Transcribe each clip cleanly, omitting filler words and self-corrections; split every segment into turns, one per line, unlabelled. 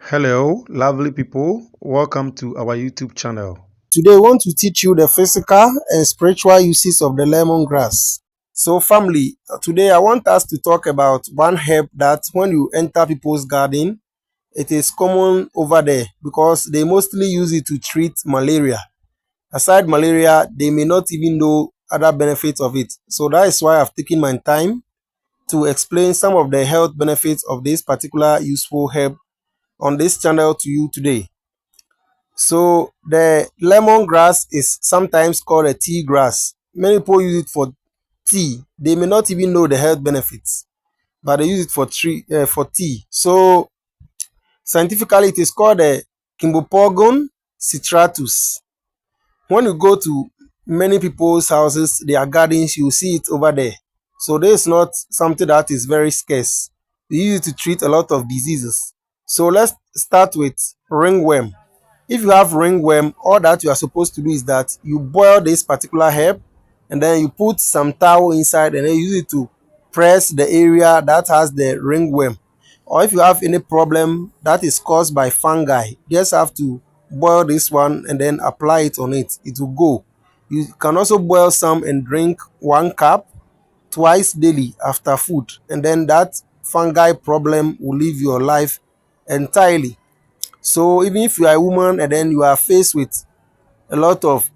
Hello, lovely people. Welcome to our YouTube channel.
Today, I want to teach you the physical and spiritual uses of the lemongrass. So, family, today I want us to talk about one herb that when you enter people's garden, it is common over there because they mostly use it to treat malaria. Aside malaria, they may not even know other benefits of it. So, that is why I've taken my time to explain some of the health benefits of this particular useful herb on this channel to you today. So the lemongrass is sometimes called a tea grass. Many people use it for tea. They may not even know the health benefits, but they use it for tea. So scientifically, it is called a Cymbopogon citratus. When you go to many people's houses, their gardens, you see it over there. So this is not something that is very scarce. They use it to treat a lot of diseases. So let's start with ringworm. If you have ringworm, all that you are supposed to do is that you boil this particular herb and then you put some towel inside and then use it to press the area that has the ringworm. Or if you have any problem that is caused by fungi, you just have to boil this one and then apply it on it. It will go. You can also boil some and drink 1 cup twice daily after food, and then that fungi problem will leave your life entirely. So even if you are a woman and then you are faced with a lot of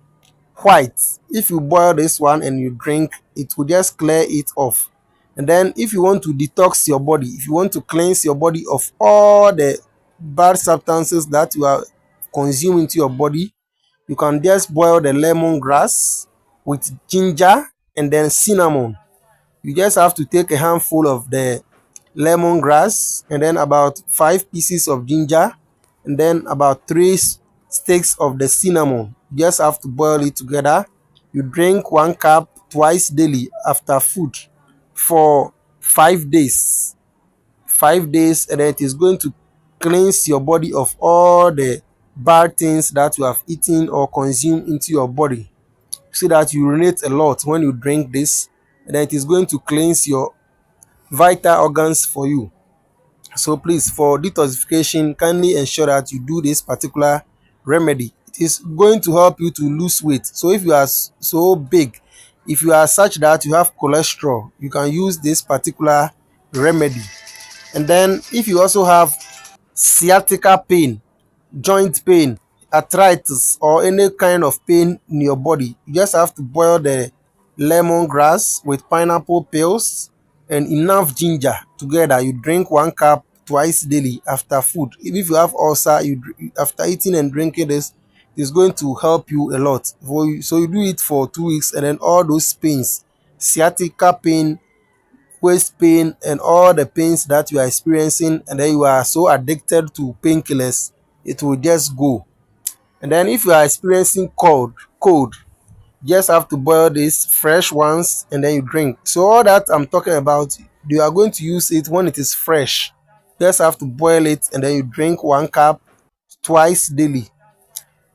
white, if you boil this one and you drink, it will just clear it off. And then if you want to detox your body, if you want to cleanse your body of all the bad substances that you are consuming into your body, you can just boil the lemongrass with ginger and then cinnamon. You just have to take a handful of the lemongrass and then about 5 pieces of ginger and then about sticks of the cinnamon. You just have to boil it together. You drink 1 cup twice daily after food for 5 days. 5 days, and then it is going to cleanse your body of all the bad things that you have eaten or consumed into your body. See that you urinate a lot when you drink this, and then it is going to cleanse your vital organs for you. So please, for detoxification, kindly ensure that you do this particular remedy. It is going to help you to lose weight. So if you are so big, if you are such that you have cholesterol, you can use this particular remedy. And then if you also have sciatica pain, joint pain, arthritis, or any kind of pain in your body, you just have to boil the lemongrass with pineapple peels and enough ginger together. You drink 1 cup twice daily after food. If you have ulcer, after eating and drinking this, it's going to help you a lot. So you do it for 2 weeks, and then all those pains, sciatica pain, waist pain, and all the pains that you are experiencing, and then you are so addicted to painkillers, it will just go. And then if you are experiencing cold, just have to boil these fresh ones and then you drink. So all that I'm talking about, you are going to use it when it is fresh. Just have to boil it and then you drink 1 cup twice daily.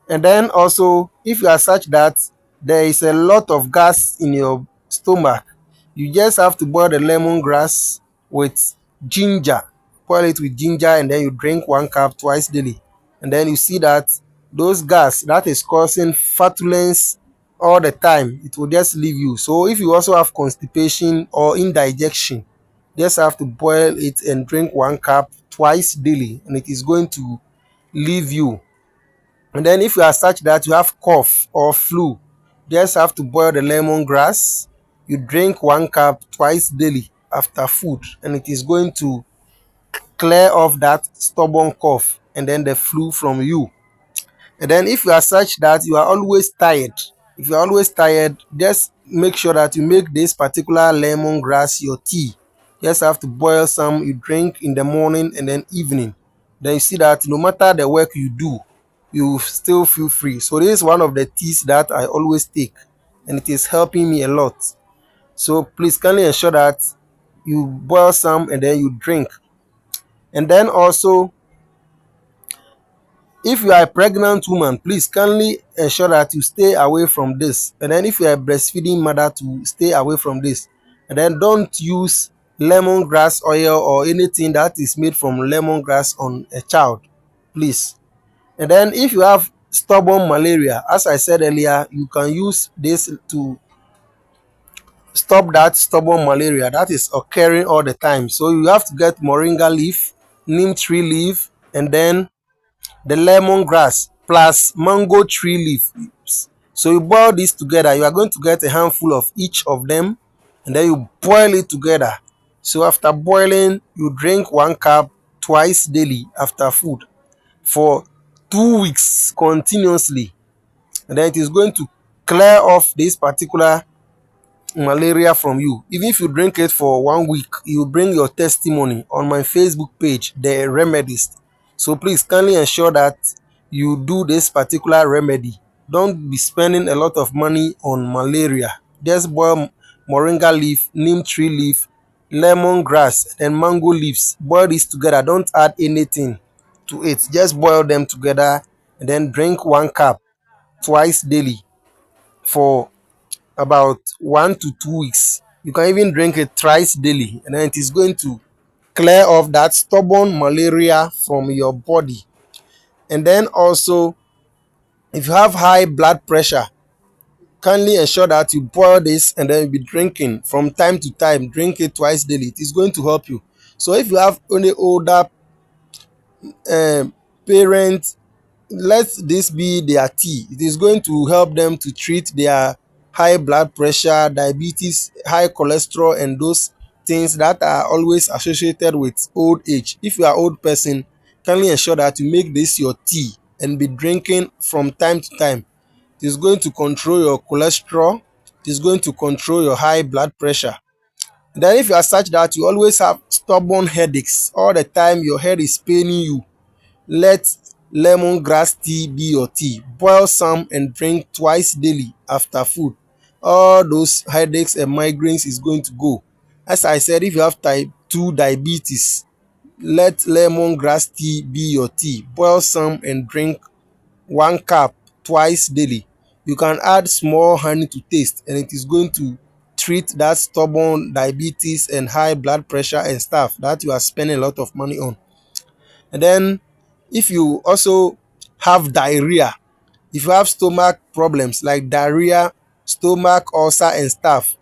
And then also, if you are such that there is a lot of gas in your stomach, you just have to boil the lemongrass with ginger. Boil it with ginger and then you drink 1 cup twice daily. And then you see that those gas that is causing flatulence all the time, it will just leave you. So if you also have constipation or indigestion, just have to boil it and drink 1 cup twice daily, and it is going to leave you. And then if you are such that you have cough or flu, just have to boil the lemongrass. You drink 1 cup twice daily after food, and it is going to clear off that stubborn cough and then the flu from you. And then if you are such that you are always tired, if you are always tired, just make sure that you make this particular lemongrass your tea. Just have to boil some, you drink in the morning and then evening. Then you see that no matter the work you do, you still feel free. So this is one of the teas that I always take, and it is helping me a lot. So please kindly ensure that you boil some and then you drink. And then also, if you are a pregnant woman, please kindly ensure that you stay away from this. And then if you are a breastfeeding mother, to stay away from this. And then don't use lemongrass oil or anything that is made from lemongrass on a child. please. And then if you have stubborn malaria, as I said earlier, you can use this to stop that stubborn malaria that is occurring all the time. So you have to get moringa leaf, neem tree leaf, and then the lemongrass plus mango tree leaves. So you boil this together. You are going to get a handful of each of them, and then you boil it together. So after boiling, you drink 1 cup twice daily after food for 2 weeks continuously, and then it is going to clear off this particular malaria from you. Even if you drink it for 1 week, you bring your testimony on my Facebook page, the Remedist. So please kindly ensure that you do this particular remedy. Don't be spending a lot of money on malaria. Just boil moringa leaf, neem tree leaf, lemongrass, and mango leaves. Boil this together. Don't add anything to it. Just boil them together and then drink 1 cup twice daily for about 1 to 2 weeks. You can even drink it thrice daily, and then it is going to clear off that stubborn malaria from your body. And then also, if you have high blood pressure, kindly ensure that you boil this and then be drinking from time to time. Drink it twice daily. It is going to help you. So if you have only older parents, let this be their tea. It is going to help them to treat their high blood pressure, diabetes, high cholesterol, and those things that are always associated with old age. If you are old person, kindly ensure that you make this your tea and be drinking from time to time. It is going to control your cholesterol. It is going to control your high blood pressure. Then if you are such that you always have stubborn headaches all the time, your head is paining you, let lemongrass tea be your tea. Boil some and drink twice daily after food. All those headaches and migraines is going to go. As I said, if you have type 2 diabetes, let lemongrass tea be your tea. Boil some and drink 1 cup twice daily. You can add small honey to taste, and it is going to treat that stubborn diabetes and high blood pressure and stuff that you are spending a lot of money on. And then if you also have diarrhea, if you have stomach problems like diarrhea, stomach ulcer and stuff,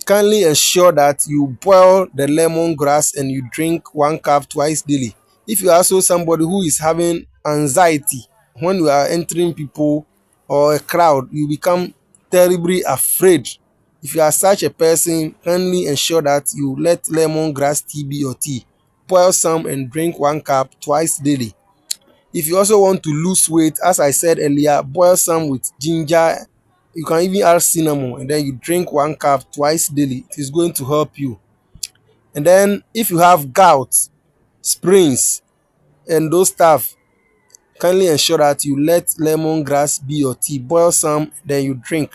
kindly ensure that you boil the lemongrass and you drink 1 cup twice daily. If you are also somebody who is having anxiety, when you are entering people or a crowd, you become terribly afraid. If you are such a person, kindly ensure that you let lemongrass tea be your tea. Boil some and drink 1 cup twice daily. If you also want to lose weight, as I said earlier, boil some with ginger. You can even add cinnamon and then you drink 1 cup twice daily. It is going to help you. And then if you have gout, sprains, and those stuff, kindly ensure that you let lemongrass be your tea. Boil some, then you drink.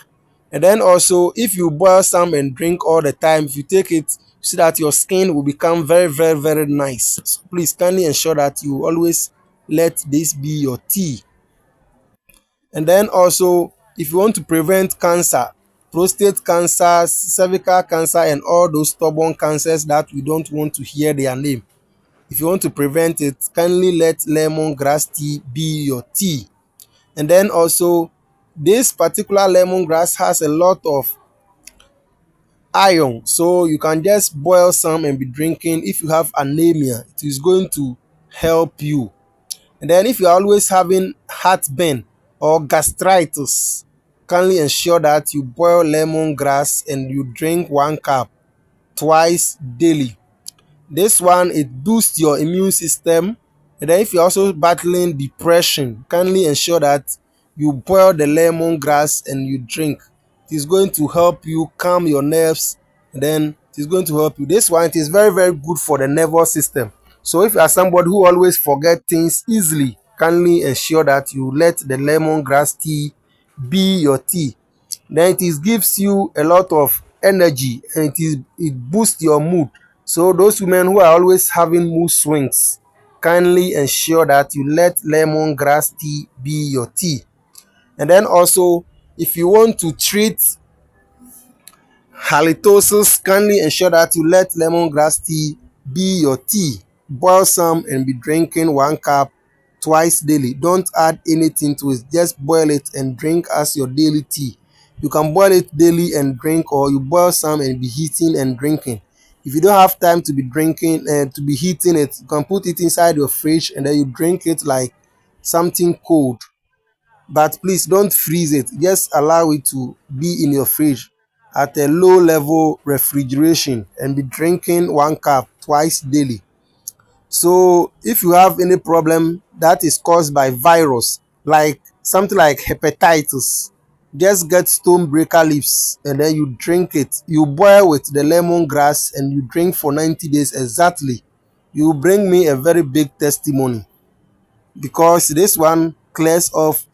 And then also, if you boil some and drink all the time, if you take it, see that your skin will become very, very, very nice. So please kindly ensure that you always let this be your tea. And then also, if you want to prevent cancer, prostate cancer, cervical cancer, and all those stubborn cancers that we don't want to hear their name, if you want to prevent it, kindly let lemongrass tea be your tea. And then also, this particular lemongrass has a lot of iron, so you can just boil some and be drinking. If you have anemia, it is going to help you. And then if you are always having heartburn or gastritis, kindly ensure that you boil lemongrass and you drink 1 cup twice daily. This one, it boosts your immune system. And then if you're also battling depression, kindly ensure that you boil the lemongrass and you drink. It is going to help you calm your nerves, and then it is going to help you. This one, it is very, very good for the nervous system. So if you are somebody who always forget things easily, kindly ensure that you let the lemongrass tea be your tea. Then it is gives you a lot of energy, and it boosts your mood. So those women who are always having mood swings, kindly ensure that you let lemongrass tea be your tea. And then also, if you want to treat halitosis, kindly ensure that you let lemongrass tea be your tea. Boil some and be drinking 1 cup twice daily. Don't add anything to it. Just boil it and drink as your daily tea. You can boil it daily and drink, or you boil some and be heating and drinking. If you don't have time to be drinking and to be heating it, you can put it inside your fridge and then you drink it like something cold. But please don't freeze it. Just allow it to be in your fridge at a low level refrigeration and be drinking 1 cup twice daily. So if you have any problem that is caused by virus, like something like hepatitis, just get stonebreaker leaves and then you drink it. You boil with the lemongrass and you drink for 90 days exactly. You bring me a very big testimony, because this one clears off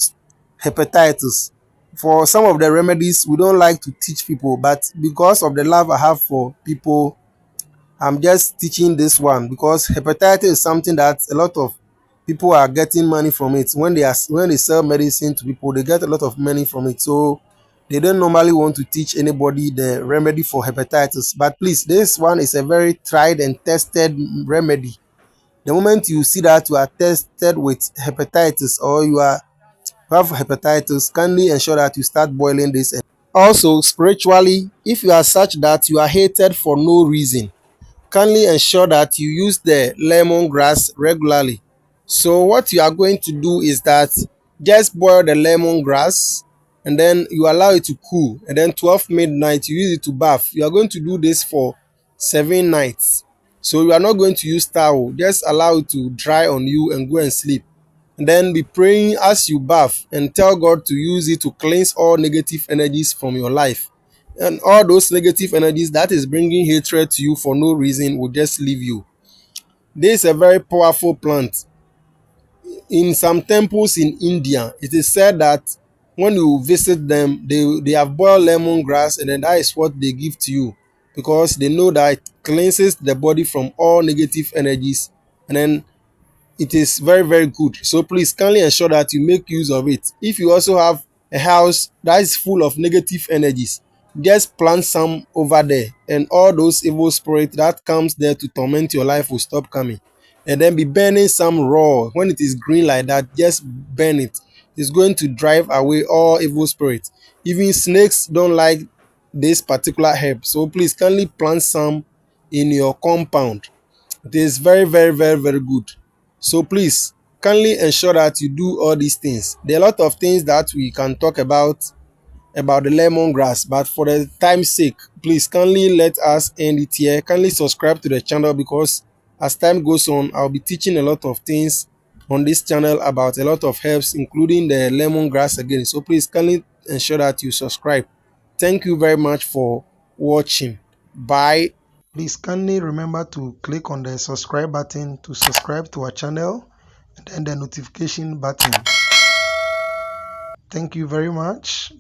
hepatitis. For some of the remedies, we don't like to teach people, but because of the love I have for people, I'm just teaching this one, because hepatitis is something that a lot of people are getting money from it. When they sell medicine to people, they get a lot of money from it. So they don't normally want to teach anybody the remedy for hepatitis. But please, this one is a very tried and tested remedy. The moment you see that you are tested with hepatitis, or you have hepatitis, kindly ensure that you start boiling this. Also, spiritually, if you are such that you are hated for no reason, kindly ensure that you use the lemongrass regularly. So what you are going to do is that just boil the lemongrass and then you allow it to cool, and then 12 midnight you use it to bath. You are going to do this for 7 nights. So you are not going to use towel. Just allow it to dry on you and go and sleep. And then be praying as you bath and tell God to use it to cleanse all negative energies from your life. And all those negative energies that is bringing hatred to you for no reason will just leave you. This is a very powerful plant. In some temples in India, it is said that when you visit them, they have boiled lemongrass and then that is what they give to you, because they know that it cleanses the body from all negative energies, and then it is very very good. So please kindly ensure that you make use of it. If you also have a house that is full of negative energies, just plant some over there and all those evil spirits that comes there to torment your life will stop coming. And then be burning some raw. When it is green like that, just burn it. It's going to drive away all evil spirits. Even snakes don't like this particular herb, so please kindly plant some in your compound. It is very very very very good. So please kindly ensure that you do all these things. There are a lot of things that we can talk about the lemongrass, but for the time's sake, please kindly let us end it here. Kindly subscribe to the channel, because as time goes on, I'll be teaching a lot of things on this channel about a lot of herbs, including the lemongrass again. So please kindly ensure that you subscribe. Thank you very much for watching. Bye.
Please kindly remember to click on the subscribe button to subscribe to our channel, and then the notification button. Thank you very much.